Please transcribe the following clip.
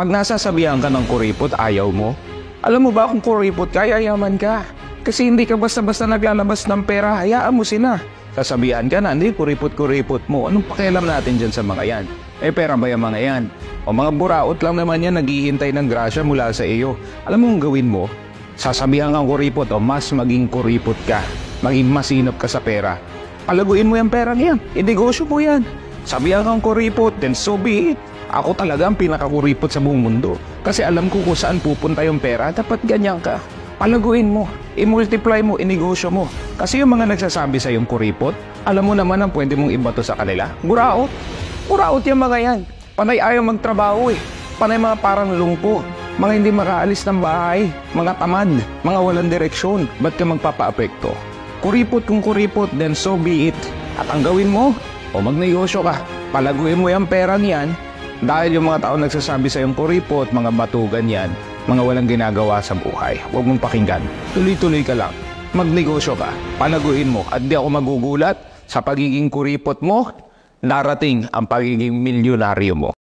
Pag nasasabihan ka ng kuripot, ayaw mo. Alam mo ba kung kuripot ka, yayaman ka. Kasi hindi ka basta-basta naglalabas ng pera, hayaan mo sila. Sasabihan ka na, hindi kuripot-kuripot mo. Anong pakialam natin dyan sa mga yan? Pera ba yung mga yan? O mga buraot lang naman yan, naghihintay ng grasya mula sa iyo. Alam mo kung gawin mo? Sasabihan kang kuripot o mas maging kuripot ka. Maging masinop ka sa pera. Palaguin mo yung perang yan. Inegosyo mo yan. Sabihan kang kuripot, then so be it. Ako talaga ang pinakakuripot sa buong mundo. Kasi alam ko kung saan pupunta yung pera, dapat ganyan ka. Palaguin mo, i-multiply mo, inegosyo mo. Kasi yung mga nagsasabi sa yung kuripot, alam mo naman ang pwede mong ibato sa kanila. Buraot. Buraot yung mga yan. Panay ayaw magtrabaho eh. Panay mga parang lungpo. Mga hindi makaalis ng bahay. Mga tamad. Mga walang direksyon. Ba't ka magpapaapekto? Kuripot kung kuripot, then so be it. At ang gawin mo, o magnegosyo ka. Palaguin mo yung pera niyan. Dahil yung mga tao nagsasabi sa yung kuripot, mga batugan yan, mga walang ginagawa sa buhay. Huwag mong pakinggan. Tuloy-tuloy ka lang. Magnegosyo ka. Palaguin mo. At di ako magugulat sa pagiging kuripot mo, narating ang pagiging milyonaryo mo.